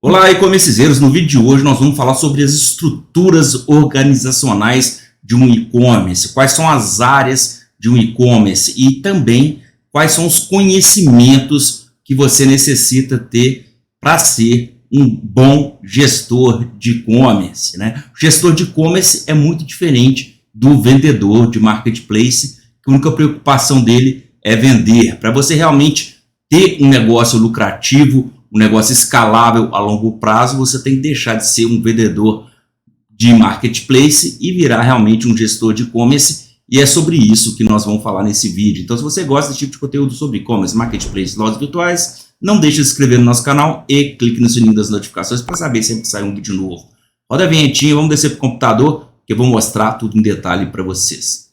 Olá, e-commerceiros! No vídeo de hoje nós vamos falar sobre as estruturas organizacionais de um e-commerce, quais são as áreas de um e-commerce e também quais são os conhecimentos que você necessita ter para ser um bom gestor de e-commerce, né? O gestor de e-commerce é muito diferente do vendedor de marketplace, que a única preocupação dele é vender. Para você realmente ter um negócio lucrativo, um negócio escalável a longo prazo, você tem que deixar de ser um vendedor de marketplace e virar realmente um gestor de e-commerce, e é sobre isso que nós vamos falar nesse vídeo. Então, se você gosta desse tipo de conteúdo sobre e-commerce, marketplace, lojas virtuais, não deixe de se inscrever no nosso canal e clique no sininho das notificações para saber sempre que sai um vídeo novo. Roda a vinhetinha, vamos descer para o computador, que eu vou mostrar tudo em detalhe para vocês.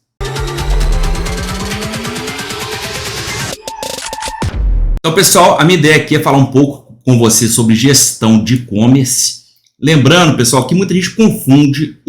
Então, pessoal, a minha ideia aqui é falar um pouco com você sobre gestão de e-commerce. Lembrando, pessoal, que muita gente confunde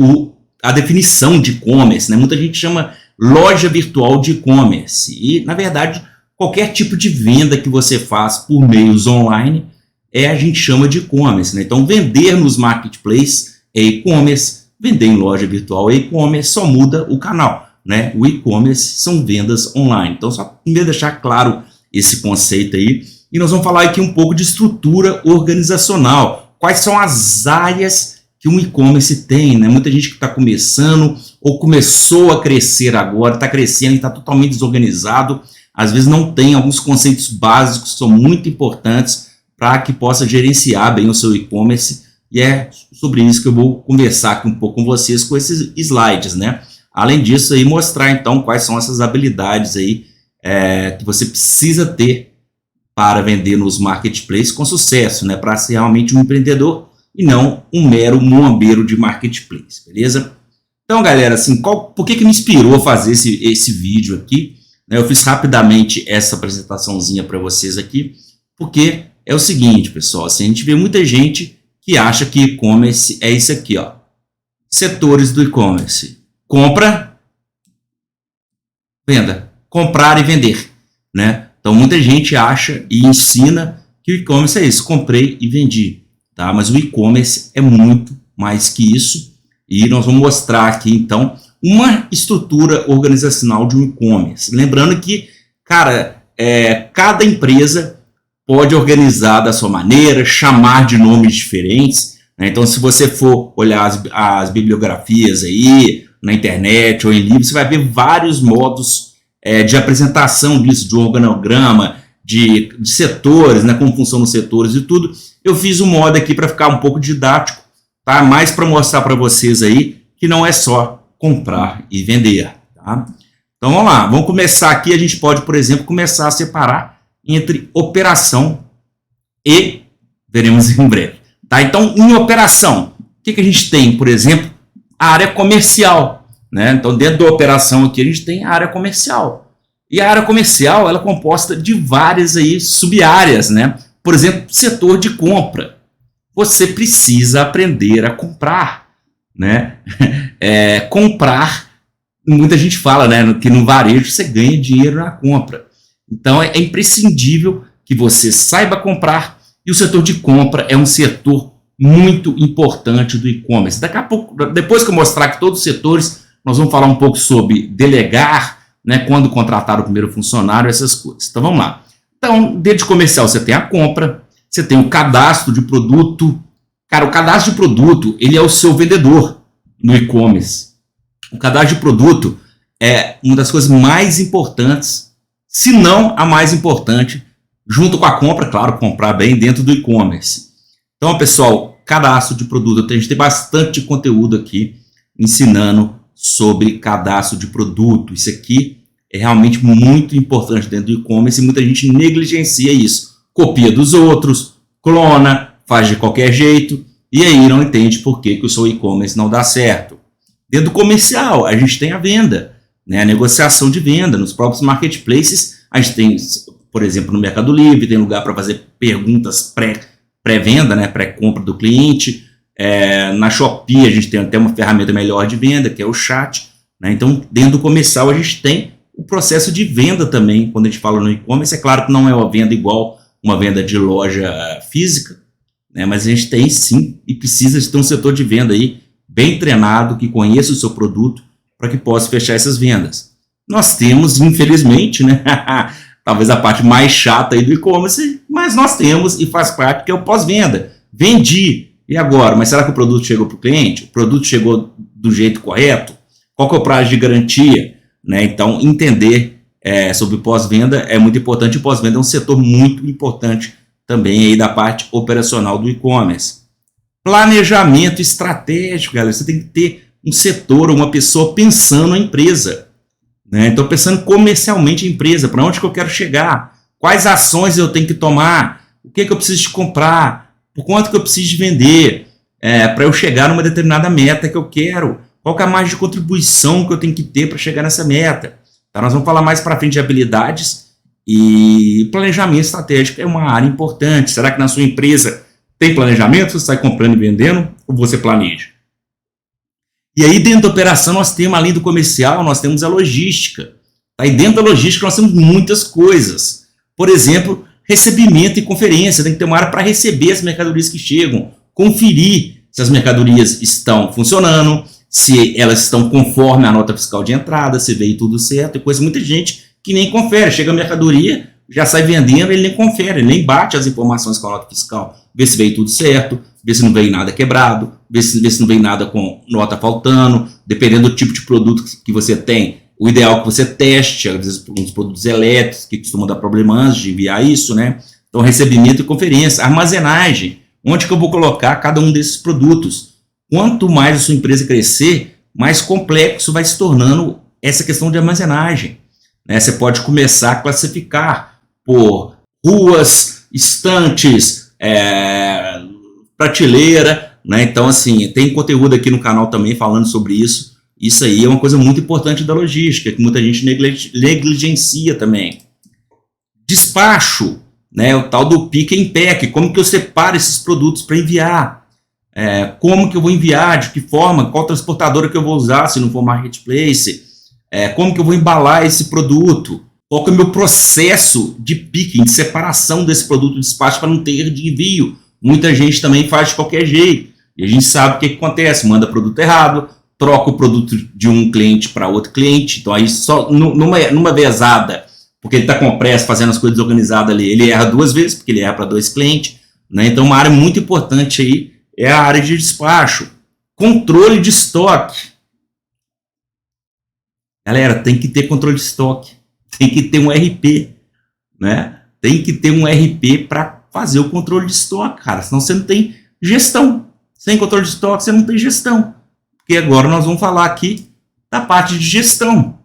a definição de e-commerce, né? Muita gente chama loja virtual de e-commerce. E, na verdade, qualquer tipo de venda que você faz por meios online a gente chama de e-commerce, né? Então, vender nos marketplaces é e-commerce, vender em loja virtual é e-commerce, só muda o canal, né? O e-commerce são vendas online. Então, só primeiro deixar claro esse conceito aí. E nós vamos falar aqui um pouco de estrutura organizacional. Quais são as áreas que um e-commerce tem, né? Muita gente que está começando ou começou a crescer agora, está crescendo e está totalmente desorganizado. Às vezes não tem alguns conceitos básicos que são muito importantes para que possa gerenciar bem o seu e-commerce. E é sobre isso que eu vou conversar aqui um pouco com vocês com esses slides, né? Além disso, aí, mostrar então quais são essas habilidades aí que você precisa ter para vender nos marketplaces com sucesso, né? Para ser realmente um empreendedor e não um mero muambeiro de marketplace, beleza? Então, galera, assim, por que me inspirou a fazer esse vídeo aqui? Eu fiz rapidamente essa apresentaçãozinha para vocês aqui, porque é o seguinte, pessoal, assim, a gente vê muita gente que acha que e-commerce é isso aqui, ó. Setores do e-commerce: compra, venda, comprar e vender, né? Então, muita gente acha e ensina que o e-commerce é isso, comprei e vendi, tá? Mas o e-commerce é muito mais que isso, e nós vamos mostrar aqui, então, uma estrutura organizacional de um e-commerce. Lembrando que, cara, cada empresa pode organizar da sua maneira, chamar de nomes diferentes, né? Então, se você for olhar as bibliografias aí na internet ou em livros, você vai ver vários modos de apresentação disso, de um organograma, de setores, né, como funcionam os setores e tudo. Eu fiz um modo aqui para ficar um pouco didático, tá? Mais para mostrar para vocês aí que não é só comprar e vender, tá? Então vamos lá, vamos começar aqui. A gente pode, por exemplo, começar a separar entre operação e veremos em breve, tá? Então, em operação, o que a gente tem? Por exemplo, a área comercial, né? Então, dentro da operação aqui, a gente tem a área comercial. E a área comercial, ela é composta de várias aí sub-áreas, né? Por exemplo, setor de compra. Você precisa aprender a comprar, né? Comprar, muita gente fala, né, que no varejo você ganha dinheiro na compra. Então, é imprescindível que você saiba comprar, e o setor de compra é um setor muito importante do e-commerce. Daqui a pouco, depois que eu mostrar aqui todos os setores, nós vamos falar um pouco sobre delegar, né, quando contratar o primeiro funcionário, essas coisas. Então, vamos lá. Então, dentro de comercial, você tem a compra, você tem o cadastro de produto. Cara, o cadastro de produto, ele é o seu vendedor no e-commerce. O cadastro de produto é uma das coisas mais importantes, se não a mais importante, junto com a compra, claro, comprar bem dentro do e-commerce. Então, pessoal, cadastro de produto, a gente tem bastante conteúdo aqui ensinando sobre cadastro de produto. Isso aqui é realmente muito importante dentro do e-commerce e muita gente negligencia isso. Copia dos outros, clona, faz de qualquer jeito e aí não entende por que o seu e-commerce não dá certo. Dentro do comercial, a gente tem a venda, né? A negociação de venda. Nos próprios marketplaces, a gente tem, por exemplo, no Mercado Livre, tem lugar para fazer perguntas pré-venda, né? Pré-compra do cliente. Na Shopee a gente tem até uma ferramenta melhor de venda, que é o chat, né? Então, dentro do comercial a gente tem o processo de venda também. Quando a gente fala no e-commerce, é claro que não é uma venda igual uma venda de loja física, né? Mas a gente tem sim e precisa de ter um setor de venda aí bem treinado, que conheça o seu produto para que possa fechar essas vendas. Nós temos, infelizmente, né, talvez a parte mais chata aí do e-commerce, mas nós temos e faz parte, que é o pós-venda. Vendi, e agora? Mas será que o produto chegou para o cliente? O produto chegou do jeito correto? Qual que é o prazo de garantia? Né? Então, entender sobre pós-venda é muito importante. O pós-venda é um setor muito importante também aí da parte operacional do e-commerce. Planejamento estratégico, galera. Você tem que ter um setor, uma pessoa pensando na empresa. Né? Então, pensando comercialmente a empresa, para onde que eu quero chegar, quais ações eu tenho que tomar, o que eu preciso de comprar, por quanto que eu preciso de vender, para eu chegar numa determinada meta que eu quero, qual que é a margem de contribuição que eu tenho que ter para chegar nessa meta. Então, nós vamos falar mais para frente de habilidades, e planejamento estratégico é uma área importante. Será que na sua empresa tem planejamento? Você sai comprando e vendendo ou você planeja? E aí dentro da operação nós temos, além do comercial, nós temos a logística. Tá? E dentro da logística nós temos muitas coisas. Por exemplo, recebimento e conferência. Tem que ter uma área para receber as mercadorias que chegam, conferir se as mercadorias estão funcionando, se elas estão conforme a nota fiscal de entrada, se veio tudo certo, e coisa. Muita gente que nem confere. Chega a mercadoria, já sai vendendo, ele nem confere, ele nem bate as informações com a nota fiscal. Vê se veio tudo certo, vê se não veio nada quebrado, vê se não veio nada com nota faltando, dependendo do tipo de produto que você tem. O ideal é que você teste, às vezes, uns produtos elétricos, que costumam dar problema antes de enviar isso, né? Então, recebimento e conferência. Armazenagem, onde que eu vou colocar cada um desses produtos? Quanto mais a sua empresa crescer, mais complexo vai se tornando essa questão de armazenagem. Né? Você pode começar a classificar por ruas, estantes, prateleira, né? Então, assim, tem conteúdo aqui no canal também falando sobre isso. Isso aí é uma coisa muito importante da logística, que muita gente negligencia também. Despacho, né? O tal do pick and pack, como que eu separo esses produtos para enviar? Como que eu vou enviar? De que forma? Qual transportadora que eu vou usar, se não for marketplace? Como que eu vou embalar esse produto? Qual que é o meu processo de picking, de separação desse produto de despacho para não ter erro de envio? Muita gente também faz de qualquer jeito. E a gente sabe o que acontece. Manda produto errado, troca o produto de um cliente para outro cliente. Então, aí só numa vezada, porque ele está com pressa, fazendo as coisas organizadas ali, ele erra 2 vezes, porque ele erra para 2 clientes. Né? Então, uma área muito importante aí é a área de despacho. Controle de estoque. Galera, tem que ter controle de estoque. Tem que ter um RP. Né? Tem que ter um RP para fazer o controle de estoque, cara. Senão você não tem gestão. Sem controle de estoque, você não tem gestão. Porque agora nós vamos falar aqui da parte de gestão.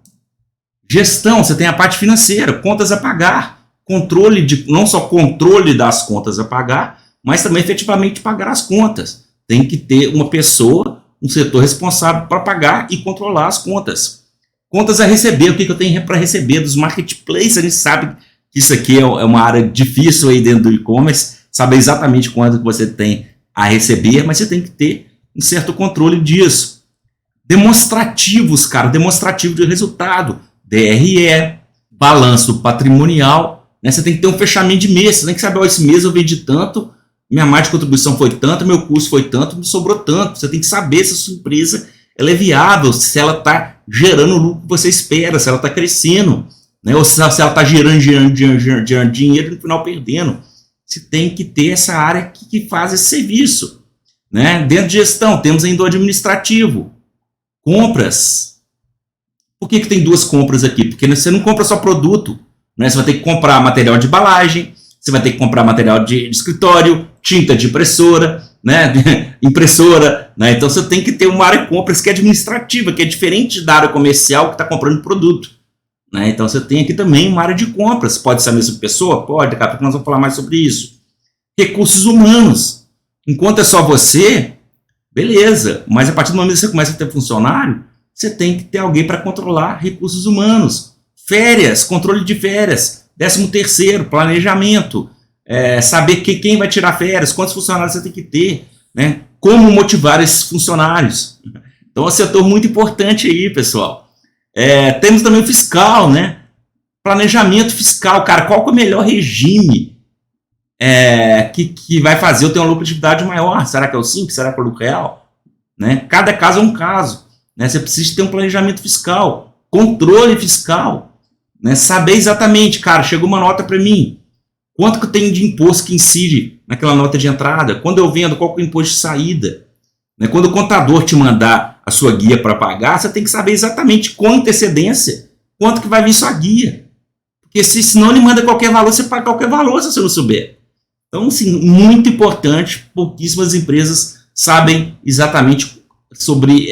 Gestão, você tem a parte financeira, contas a pagar, controle não só controle das contas a pagar, mas também efetivamente pagar as contas. Tem que ter uma pessoa, um setor responsável para pagar e controlar as contas. Contas a receber, o que eu tenho para receber dos marketplaces? A gente sabe que isso aqui é uma área difícil aí dentro do e-commerce, saber exatamente quanto que você tem a receber, mas você tem que ter um certo controle disso. Demonstrativos, cara, demonstrativo de resultado, DRE, balanço patrimonial, né? Você tem que ter um fechamento de mês, você tem que saber, ó, esse mês eu vendi tanto, minha margem de contribuição foi tanto, meu custo foi tanto, me sobrou tanto. Você tem que saber se a sua empresa ela é viável, se ela está gerando o lucro que você espera, se ela está crescendo, né? Ou se ela está gerando dinheiro e no final perdendo. Você tem que ter essa área que faz esse serviço. Né? Dentro de gestão, temos ainda o administrativo. Compras. Por que tem 2 compras aqui? Porque você não compra só produto. Né? Você vai ter que comprar material de embalagem, você vai ter que comprar material de escritório, tinta de impressora, né? Impressora. Né? Então você tem que ter uma área de compras que é administrativa, que é diferente da área comercial que está comprando produto. Né? Então você tem aqui também uma área de compras. Pode ser a mesma pessoa? Pode, daqui a pouco nós vamos falar mais sobre isso. Recursos humanos. Enquanto é só você, beleza, mas a partir do momento que você começa a ter funcionário, você tem que ter alguém para controlar recursos humanos. Férias, controle de férias, 13º, planejamento, saber quem vai tirar férias, quantos funcionários você tem que ter, né? Como motivar esses funcionários. Então é um setor muito importante aí, pessoal. Temos também o fiscal, né? Planejamento fiscal, cara, qual que é o melhor regime que vai fazer eu ter uma lucratividade maior. Será que é o simples? Será que é o lucro real? Né? Cada caso é um caso. Né? Você precisa ter um planejamento fiscal, controle fiscal, né? Saber exatamente, cara, chegou uma nota para mim, quanto que eu tenho de imposto que incide naquela nota de entrada, quando eu vendo, qual que é o imposto de saída. Né? Quando o contador te mandar a sua guia para pagar, você tem que saber exatamente com antecedência quanto que vai vir sua guia. Porque senão ele manda qualquer valor, você paga qualquer valor se você não souber. Então, assim, muito importante, pouquíssimas empresas sabem exatamente sobre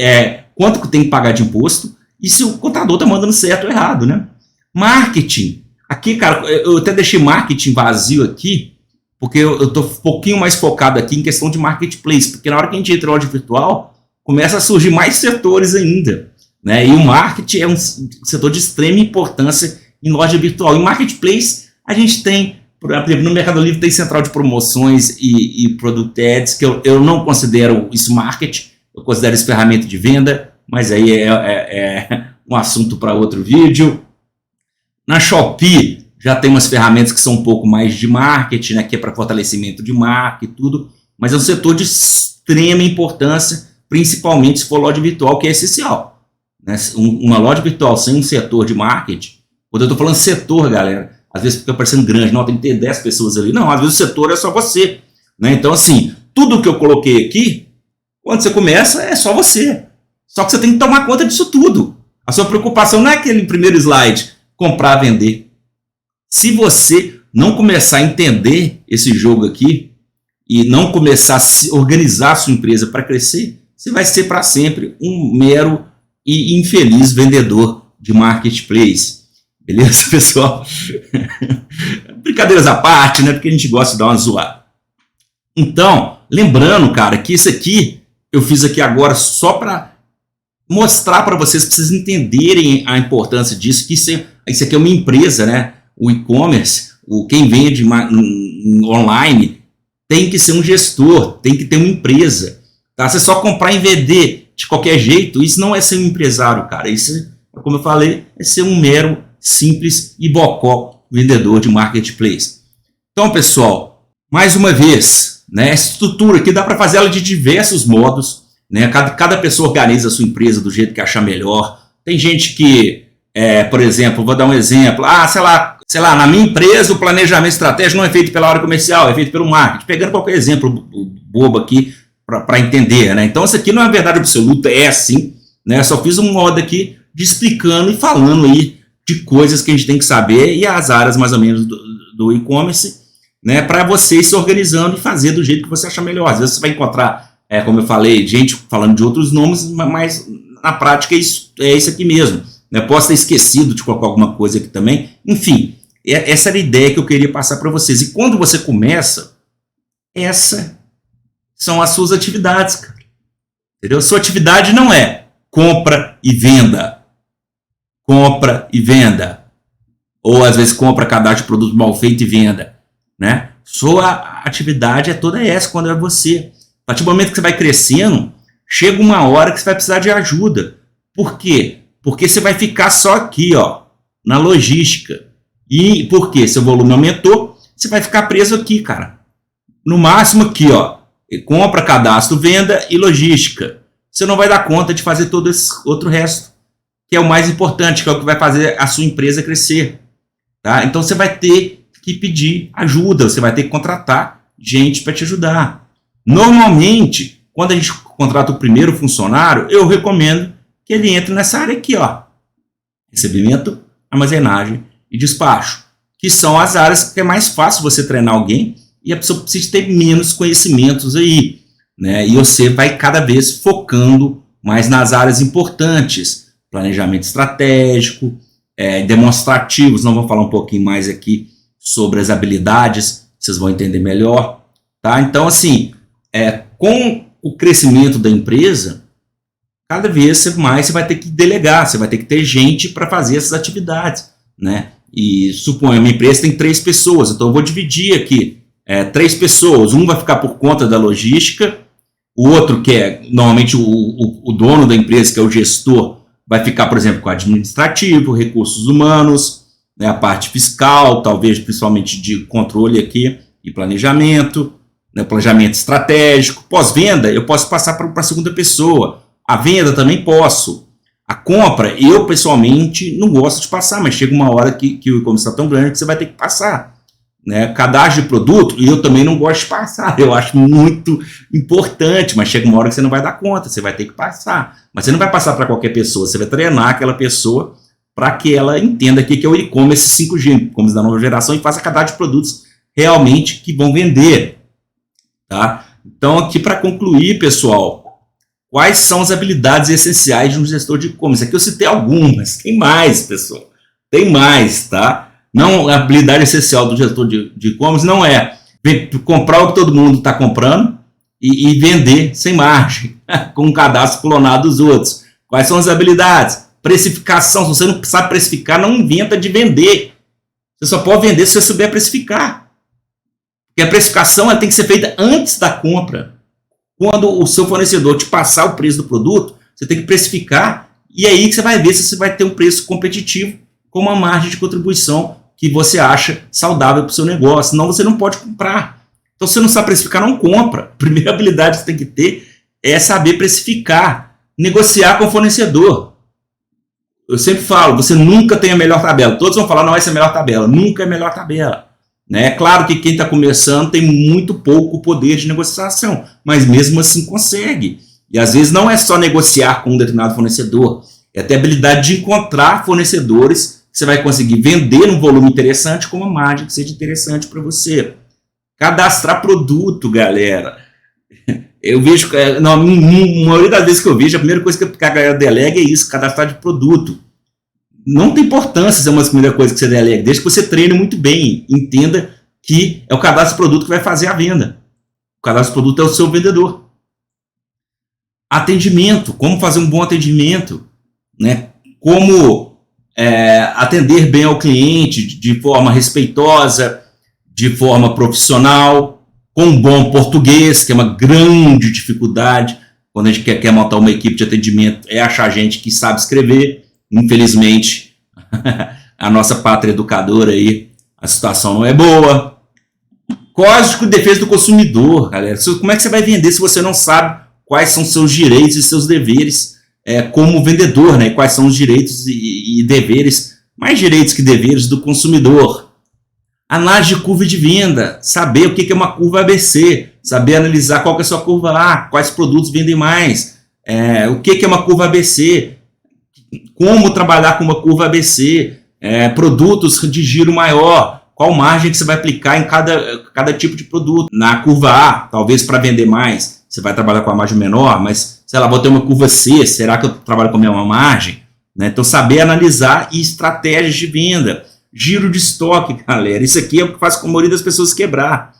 quanto que tem que pagar de imposto e se o contador está mandando certo ou errado, né? Marketing. Aqui, cara, eu até deixei marketing vazio aqui, porque eu estou um pouquinho mais focado aqui em questão de marketplace, porque na hora que a gente entra em loja virtual, começa a surgir mais setores ainda, né? E o marketing é um setor de extrema importância em loja virtual. Em marketplace, a gente tem, por exemplo, no Mercado Livre tem central de promoções e product ads, que eu não considero isso marketing, eu considero isso ferramenta de venda, mas aí é um assunto para outro vídeo. Na Shopee já tem umas ferramentas que são um pouco mais de marketing, né, que é para fortalecimento de marca e tudo, mas é um setor de extrema importância, principalmente se for loja virtual, que é essencial. Né? Uma loja virtual sem um setor de marketing, quando eu estou falando setor, galera, às vezes fica parecendo grande, não, tem que ter 10 pessoas ali. Não, às vezes o setor é só você. Né? Então, assim, tudo que eu coloquei aqui, quando você começa, é só você. Só que você tem que tomar conta disso tudo. A sua preocupação não é aquele primeiro slide, comprar, vender. Se você não começar a entender esse jogo aqui e não começar a organizar a sua empresa para crescer, você vai ser para sempre um mero e infeliz vendedor de marketplace. Beleza, pessoal? Brincadeiras à parte, né? Porque a gente gosta de dar uma zoada. Então, lembrando, cara, que isso aqui eu fiz aqui agora só para mostrar para vocês entenderem a importância disso, que isso aqui é uma empresa, né? O e-commerce, quem vende online tem que ser um gestor, tem que ter uma empresa. Tá? Você só comprar e vender de qualquer jeito, isso não é ser um empresário, cara. Isso, como eu falei, é ser um mero simples e bocó vendedor de marketplace. Então, pessoal, mais uma vez, né, essa estrutura aqui dá para fazer ela de diversos modos, né? Cada pessoa organiza a sua empresa do jeito que achar melhor. Tem gente que, por exemplo, vou dar um exemplo, sei lá, na minha empresa o planejamento estratégico não é feito pela área comercial, é feito pelo marketing, pegando qualquer exemplo bobo aqui para entender, né? Então, isso aqui não é verdade absoluta, é assim, né? Só fiz um modo aqui de explicando e falando aí de coisas que a gente tem que saber e as áreas mais ou menos do e-commerce, né, para você ir se organizando e fazer do jeito que você achar melhor. Às vezes você vai encontrar, como eu falei, gente falando de outros nomes, mas na prática é isso aqui mesmo. Né? Posso ter esquecido de colocar alguma coisa aqui também. Enfim, essa era a ideia que eu queria passar para vocês. E quando você começa, essas são as suas atividades, cara. Entendeu? Sua atividade não é compra e venda. Compra e venda. Ou às vezes compra, cadastro de produto mal feito e venda. Né? Sua atividade é toda essa quando é você. A partir do momento que você vai crescendo, chega uma hora que você vai precisar de ajuda. Por quê? Porque você vai ficar só aqui, ó, na logística. E por quê? Seu volume aumentou, você vai ficar preso aqui, cara. No máximo aqui, ó, compra, cadastro, venda e logística. Você não vai dar conta de fazer todo esse outro resto, que é o mais importante, que é o que vai fazer a sua empresa crescer. Tá? Então você vai ter que pedir ajuda, você vai ter que contratar gente para te ajudar. Normalmente, quando a gente contrata o primeiro funcionário, eu recomendo que ele entre nessa área aqui, ó. Recebimento, armazenagem e despacho, que são as áreas que é mais fácil você treinar alguém e a pessoa precisa ter menos conhecimentos aí, né? E você vai cada vez focando mais nas áreas importantes, planejamento estratégico, demonstrativos, não vou falar um pouquinho mais aqui sobre as habilidades, vocês vão entender melhor, tá? Então, assim, com o crescimento da empresa, cada vez mais você vai ter que delegar, você vai ter que ter gente para fazer essas atividades, né? E suponha, minha empresa tem 3 pessoas, então eu vou dividir aqui 3 pessoas, um vai ficar por conta da logística, o outro, que é normalmente o dono da empresa, que é o gestor, vai ficar, por exemplo, com administrativo, recursos humanos, né, a parte fiscal, talvez principalmente de controle aqui, e planejamento, né, planejamento estratégico. Pós-venda, eu posso passar para a segunda pessoa. A venda também posso. A compra, eu pessoalmente não gosto de passar, mas chega uma hora que o e-commerce está tão grande que você vai ter que passar. Né? Cadastro de produto, eu também não gosto de passar. Eu acho muito importante, mas chega uma hora que você não vai dar conta, você vai ter que passar. Mas você não vai passar para qualquer pessoa, você vai treinar aquela pessoa para que ela entenda o que é o e-commerce 5G, e-commerce da nova geração, e faça cadastro de produtos realmente que vão vender. Tá? Então, aqui para concluir, pessoal, quais são as habilidades essenciais de um gestor de e-commerce? Aqui eu citei algumas, tem mais, pessoal. Tem mais, tá? Não, a habilidade essencial do gestor de e-commerce não é comprar o que todo mundo está comprando e vender sem margem, com um cadastro clonado dos outros. Quais são as habilidades? Precificação. Se você não sabe precificar, não inventa de vender. Você só pode vender se você souber precificar. Porque a precificação ela tem que ser feita antes da compra. Quando o seu fornecedor te passar o preço do produto, você tem que precificar e é aí que você vai ver se você vai ter um preço competitivo com uma margem de contribuição que você acha saudável para o seu negócio. Senão você não pode comprar. Então, se você não sabe precificar, não compra. A primeira habilidade que você tem que ter é saber precificar, negociar com o fornecedor. Eu sempre falo, você nunca tem a melhor tabela. Todos vão falar, não, essa é a melhor tabela. Nunca é a melhor tabela. É claro que quem está começando tem muito pouco poder de negociação, mas mesmo assim consegue. E às vezes não é só negociar com um determinado fornecedor, é ter a habilidade de encontrar fornecedores que você vai conseguir vender num volume interessante com uma margem que seja interessante para você. Cadastrar produto, galera. Eu vejo, na maioria das vezes que eu vejo, a primeira coisa que a galera delega é isso, cadastrar de produto. Não tem importância se é uma primeira coisa que você delega, desde que você treine muito bem, entenda que é o cadastro de produto que vai fazer a venda. O cadastro de produto é o seu vendedor. Atendimento, como fazer um bom atendimento, né? Como atender bem ao cliente de forma respeitosa, de forma profissional, com um bom português, que é uma grande dificuldade quando a gente quer montar uma equipe de atendimento, é achar gente que sabe escrever. Infelizmente, a nossa pátria educadora aí, a situação não é boa. Código de defesa do consumidor, galera. Como é que você vai vender se você não sabe quais são seus direitos e seus deveres como vendedor, né? Quais são os direitos e deveres, mais direitos que deveres do consumidor. Análise de curva de venda, saber o que é uma curva ABC, saber analisar qual que é a sua curva A, quais produtos vendem mais, o que é uma curva ABC, como trabalhar com uma curva ABC, produtos de giro maior, qual margem que você vai aplicar em cada tipo de produto. Na curva A, talvez para vender mais, você vai trabalhar com a margem menor, mas, sei lá, vou ter uma curva C, será que eu trabalho com a mesma margem? Né? Então, saber analisar e estratégias de venda. Giro de estoque, galera. Isso aqui é o que faz com a maioria das pessoas quebrar.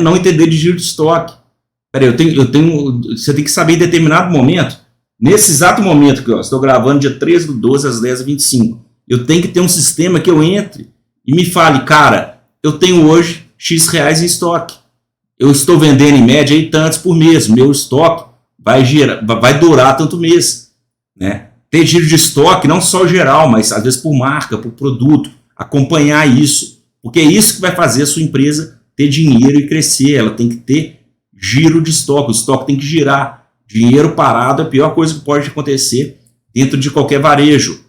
Não entender de giro de estoque. Peraí, você tem que saber em determinado momento, nesse exato momento que eu estou gravando, dia 13/12, às 10h25, eu tenho que ter um sistema que eu entre e me fale, cara, eu tenho hoje X reais em estoque. Eu estou vendendo em média aí tantos por mês. Meu estoque vai durar tanto mês. Né? Ter giro de estoque, não só geral, mas às vezes por marca, por produto. Acompanhar isso. Porque é isso que vai fazer a sua empresa ter dinheiro e crescer. Ela tem que ter giro de estoque. O estoque tem que girar. Dinheiro parado é a pior coisa que pode acontecer dentro de qualquer varejo.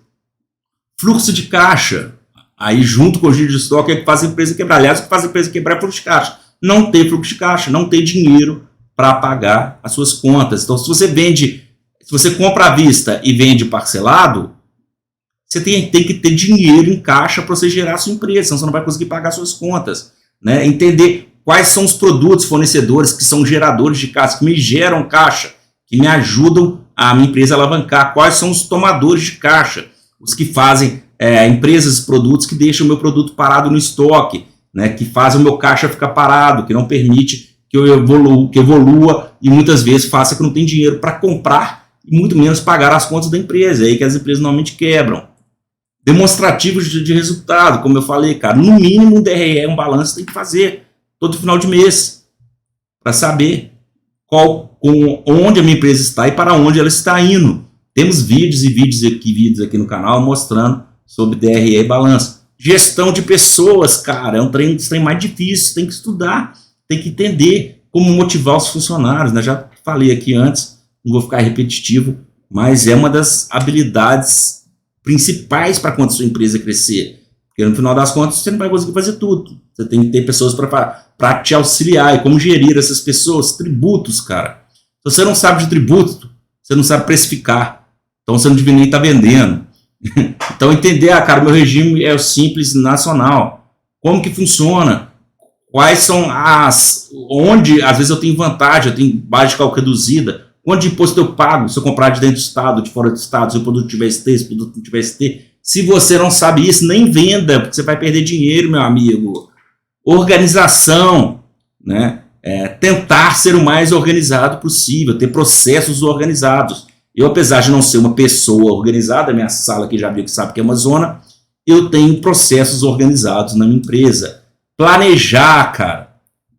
Fluxo de caixa. Aí, junto com o giro de estoque, é o que faz a empresa quebrar. Aliás, o que faz a empresa quebrar é fluxo de caixa. Não ter fluxo de caixa, não ter dinheiro para pagar as suas contas. Então, se você compra à vista e vende parcelado, você tem que ter dinheiro em caixa para você gerar a sua empresa, senão você não vai conseguir pagar suas contas. Né? Entender quais são os produtos fornecedores que são geradores de caixa, que me geram caixa, que me ajudam a minha empresa a alavancar. Quais são os tomadores de caixa, os que fazem empresas, produtos que deixam o meu produto parado no estoque, né? Que fazem o meu caixa ficar parado, que não permite que eu evolua e muitas vezes faça que eu não tenha dinheiro para comprar e muito menos pagar as contas da empresa. É aí que as empresas normalmente quebram. Demonstrativos de resultado, como eu falei, cara, no mínimo um DRE, um balanço tem que fazer todo final de mês para saber onde a minha empresa está e para onde ela está indo. Temos vídeos aqui no canal mostrando sobre DRE e balanço. Gestão de pessoas, cara, é um trem mais difícil, tem que estudar, tem que entender como motivar os funcionários, né? Já falei aqui antes, não vou ficar repetitivo, mas é uma das habilidades principais para quando a sua empresa crescer. Porque no final das contas você não vai conseguir fazer tudo. Você tem que ter pessoas para te auxiliar. E como gerir essas pessoas? Tributos, cara. Se você não sabe de tributo, você não sabe precificar. Então você não devia nem estar vendendo. Então entender, cara, meu regime é o Simples Nacional. Como que funciona? Quais são onde às vezes eu tenho vantagem, eu tenho base de cálculo reduzida. Quanto de imposto eu pago se eu comprar de dentro do estado, de fora do estado, se o produto tiver ST, se o produto não tiver ST. Se você não sabe isso, nem venda, porque você vai perder dinheiro, meu amigo. Organização, né? Tentar ser o mais organizado possível, ter processos organizados. Eu, apesar de não ser uma pessoa organizada, minha sala aqui já viu que sabe que é uma zona, eu tenho processos organizados na minha empresa. Planejar, cara.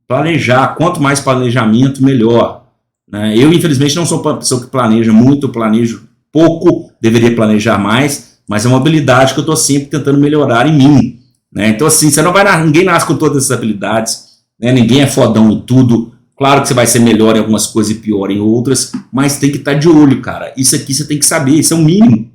Planejar. Quanto mais planejamento, melhor. Né? Eu, infelizmente, não sou uma pessoa que planeja muito, eu planejo pouco, deveria planejar mais, mas é uma habilidade que eu estou sempre tentando melhorar em mim. Né? Então, assim, ninguém nasce com todas essas habilidades, né? Ninguém é fodão em tudo. Claro que você vai ser melhor em algumas coisas e pior em outras, mas tem que estar de olho, cara. Isso aqui você tem que saber, isso é o mínimo.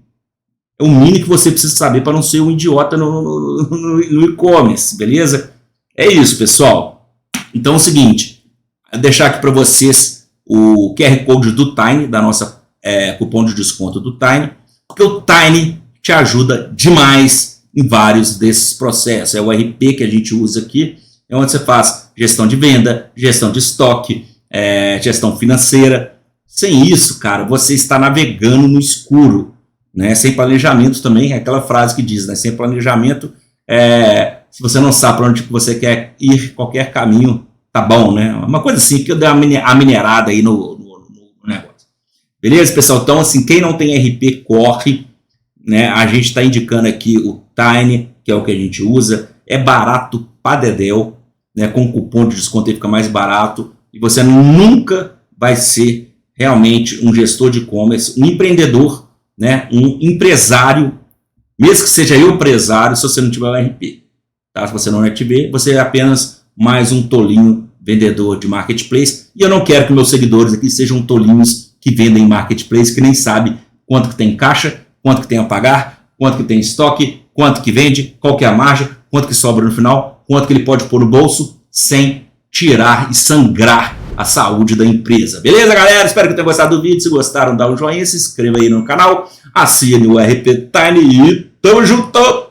É o mínimo que você precisa saber para não ser um idiota no e-commerce, beleza? É isso, pessoal. Então é o seguinte, vou deixar aqui para vocês o QR Code do Tiny, da nossa cupom de desconto do Tiny, porque o Tiny te ajuda demais em vários desses processos. É o RP que a gente usa aqui, é onde você faz gestão de venda, gestão de estoque, gestão financeira. Sem isso, cara, você está navegando no escuro, né? Sem planejamento também, é aquela frase que diz, né? Sem planejamento, se você não sabe para onde você quer ir, qualquer caminho tá bom, né? Uma coisa assim, que eu dei a minerada aí no negócio. Beleza, pessoal? Então, assim, quem não tem RP, corre, né? A gente está indicando aqui o Tiny, que é o que a gente usa. É barato pra dedéu, né? Com cupom de desconto ele fica mais barato. E você nunca vai ser realmente um gestor de e-commerce, um empreendedor, né? Um empresário, mesmo que seja eu empresário, se você não tiver o RP. Tá? Se você não tiver, você é apenas mais um tolinho vendedor de marketplace. E eu não quero que meus seguidores aqui sejam tolinhos que vendem marketplace, que nem sabe quanto que tem em caixa, quanto que tem a pagar, quanto que tem em estoque, quanto que vende, qual que é a margem, quanto que sobra no final, quanto que ele pode pôr no bolso sem tirar e sangrar a saúde da empresa. Beleza, galera? Espero que tenham gostado do vídeo. Se gostaram, dá um joinha, se inscreva aí no canal, assine o RP Tiny e tamo junto!